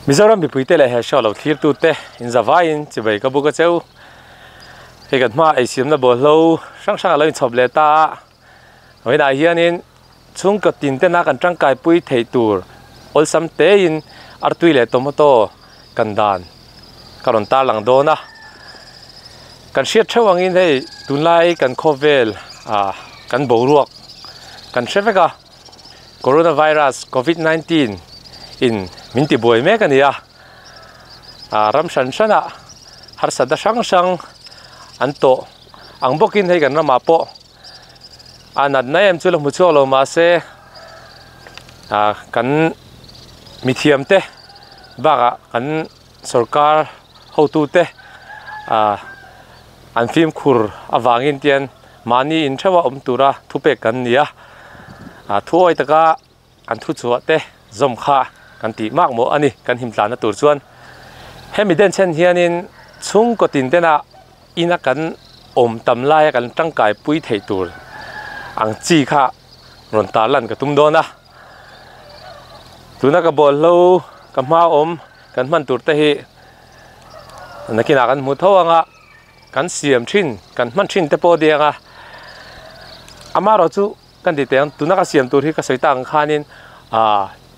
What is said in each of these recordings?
Mizoram bị bụi tê lại hè sầu lộc thiệp tu tê in Javain chỉ vậy các bố các cháu thì cái mà ai xem là bao lâu sáng sáng là chụp lệ ta với đại hiện in chúng cái tin tên là cái trang cái bụi thầy tour all some tê in artui lệ tomato cần đàn cái lòng ta lăng đô na cái shit theo anh in đây tuần lai cái covid cái bầu ruột cái shit vậy cả coronavirus COVID-19 in minti boy me kania ram san sana har sada sang sang anto ang bokin hei kan ma po anat na em chulo mu chulo ma se kan mithiam te baga kan sarkar ho tu te an film khur awangin tian mani in thawa tura thupe kan nia thuoi taka an thu chuwa te zom kha kan ti mak mo ani kan him tlan na tur chuan hemi den chen hianin chung ko tin tena ina kan om tam lai kan tangkai pui thei tur ang chi kha ron ta lan ka tum dona tuna ka bol lo ka ma om kan man tur te hi nakina kan mu thawanga kan siam thin kan man thin te po dianga amaro chu kan ti teng tuna ka siam tur hi ka soitang khanin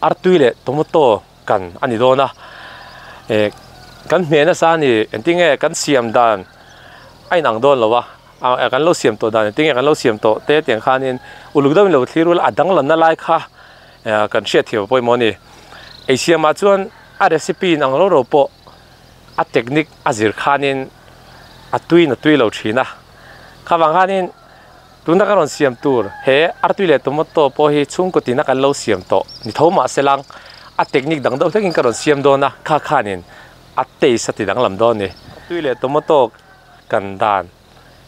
artui le tomato kan ani dona kan mena sa ni entinge kan siam dan ai nang don lowa kan lo siam to dan entinge kan lo siam to te tiang khanin ulugdam lo thirul adang lan na lai kha kan she thiu poi moni asia ma chuan a recipe nang lo ro po a technique azir khanin atui na tui lo thina khawang khanin tuna karon siam tur he artui le tomato po hi chung ko tina kan lo siam to ni thoma selang a technique dang do takin karon siam do na kha khanin a te sati dang lam do ni artui le tomato kan dan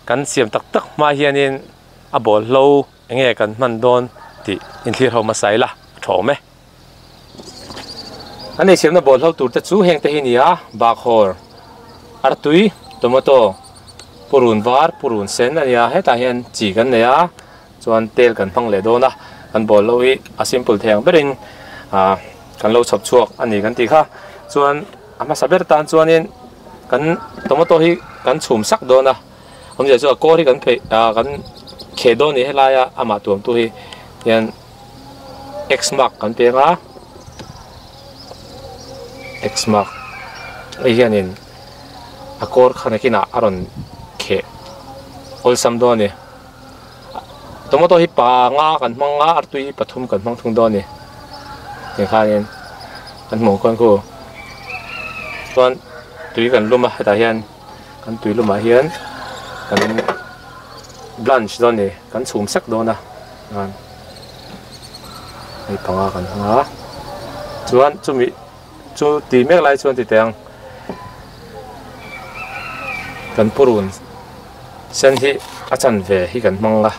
kan siam tak tak ma hianin a bol lo enge kan man don ti in thlir ho ma sai la thome ani siam na bol ho tur ta chu heng te hi ni a ba khor artui tomato purun var purun sen ania heta hian chi kan neya chuan tel kan phang le do na kan bol lo hi a simple theng berin kan lo chop chuak ani kan ti kha chuan ama saber tan chuanin kan tomato hi kan chhum sak do na om je chu ko ri kan phe kan khe do ni helaya ama tuam tu hi hian x mark kan pe nga x mark ai hianin akor khanakina aron khe ol sam do ni tomato hi pa nga kan manga artui pathum kan mang thung do ni ni khain kan mo kon ko chuan tui kan luma heta hian kan tui luma hian kan blanch do ni kan chhum sak do na an ai panga kan hanga chuan chumi chu ti mek lai chuan ti teng kan purun sen hi achan ve hi kan manga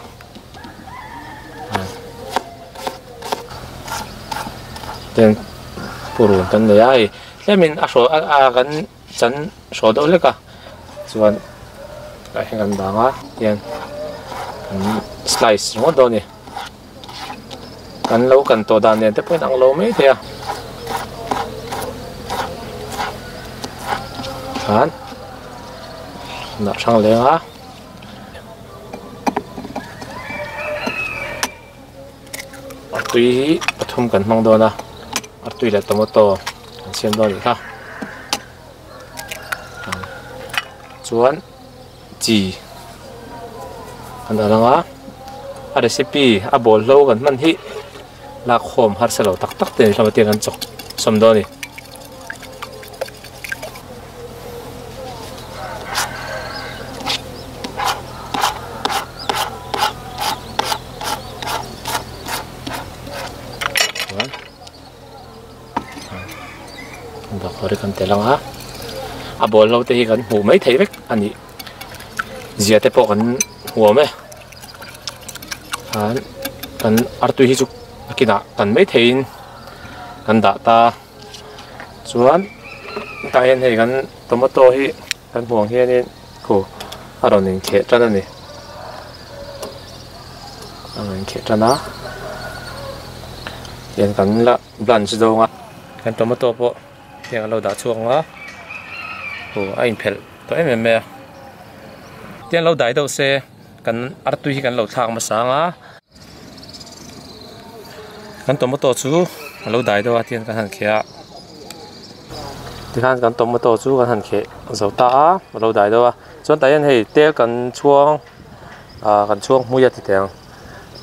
ten purun kan le ai lemin a so a kan chan so do leka chuan ka hengan danga hian kan slice mo do ni kan lo kan to dan ne te point ang lo me thea kan na sang le nga artui pathum kan mang do na artui le tomato kan siam do ni kha chuan chi kan alanga a recipe a bol lo kan man hi la khom har selo tak tak te hlama te kan chok som do ni bakori kan telang ha a bol lo te hi kan hu mai thei vek ani zia te po kan huam me kan artui hi chu akina kan mai thein kan da ta chuan ta hian hei kan tomato hi kan huang hianin ko aron in khe tan ani aron khe tana yan kan la blanch do nga kan tomato po thiang lo da chuang a o a in phel to em me tian lo dai do se kan artui hi kan lo thak ma sanga kan tomato chu lo dai do tian kan han khia tikhan kan tomato chu kan han khe zota a lo dai do a chuan ta yan hei tel kan chuang kan chuang muya ti teng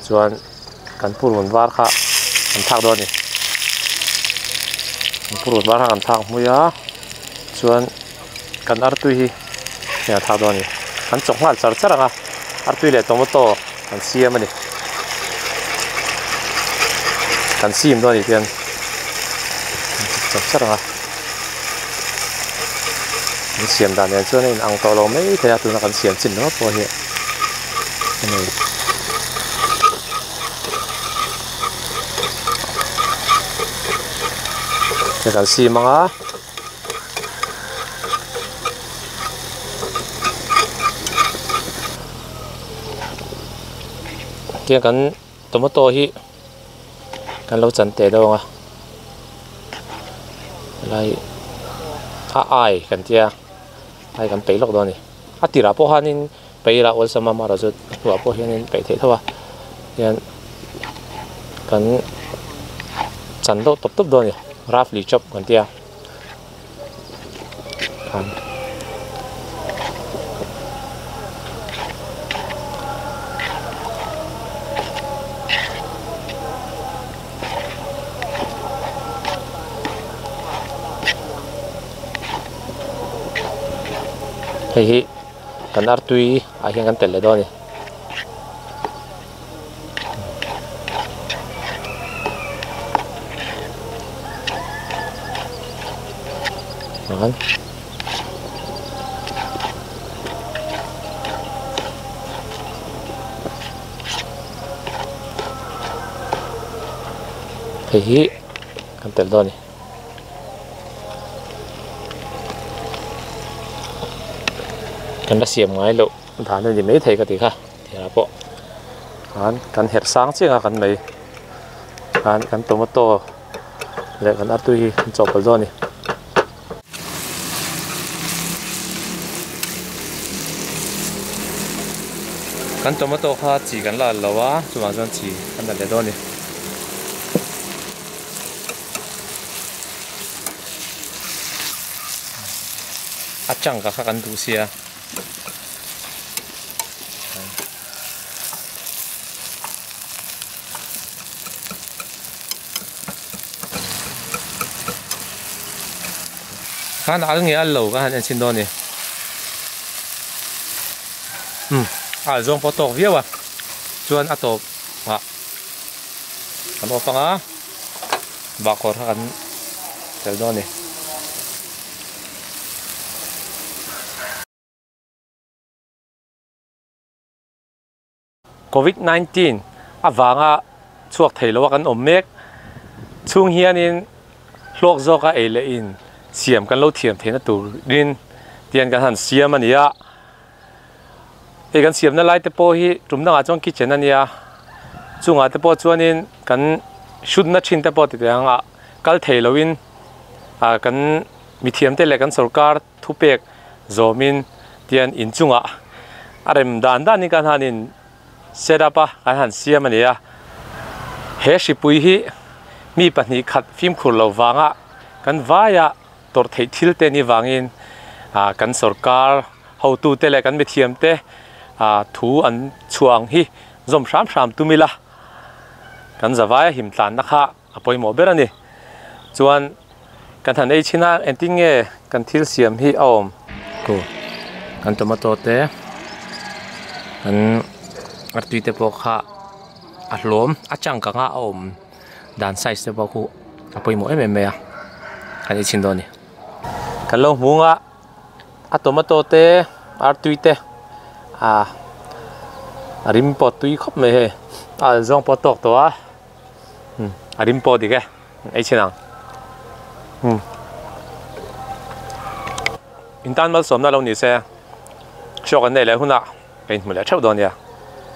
chuan kan purun var kha kan thak do ni kan purun var kha kan thak muya chuan kan artui hi ya thak do ni kan chok ngal char charanga artui le tomato kan siam ani kan sim do ni tian chok charanga kan siam dan ne chuan in ang to lo mai thea tu na kan siam chin no po hi aniจะกันซีมังอ่ะเกี่ยกันตัวมะโตฮีกันเราจันเตะดองอ่ะอะไรถ้าไอกันเจ้าไอกันไปหลอกดอนนี่ถ้าตีราพวกฮันนินไปละวันสมามาเราจะหัวพวกฮันนินไปเทเท่าว่ายันกันจันโตตบดอนนี่ roughly chop kan tia kan hei kan artui a hian kan tel le do ni kan hei kan tel do ni kan da siam ngai lo dan ni mai thei ka ti kha thera po kan her sang chinga kan mai kan tomato le kan artui chopal do ni kan tomato kha chi kan la lawa chuwa chuan chi kan da le do ni achang ka kha kan du sia kan al nge al lo ka han chin do ni zong po tok viawa chuan atop ha kan o panga ba kor kan tel do ni COVID-19 awanga chuak theilowa kan ommek chung hianin hlok zoka ele in siam kan lo thiam theina tur din tian kan han siam ania e kan siam na lai te po hi tumna nga chong kitchen ania chunga te po chuanin kan shud na thin te po ti anga kal theiloin kan mi thiam te le kan sarkar thupek zomin tian in chunga arem dan ni kan hanin setup a kan han siam ania he shipui hi mi pahnih khat film khur lo wanga kan vaya tor thei thil te ni wangin kan sarkar ho tu te le kan mi thiam te thu an chuang hi zom sham tumila kan zawaya him tlan na kha apoi mo berani chuan kan han ei china ending e kan thil siam hi aom ko kan tomato te kan artui te po kha a hlom achang ka nga aom dan size te po ku apoi mo em a kan ei chin do ni kan lo hunga a tomato te artui te rim pot tui khop me he zong pot tok to a rim pot di ke ei chinang intan mal som na lo ni se shokan ne le huna kain mula chau don ya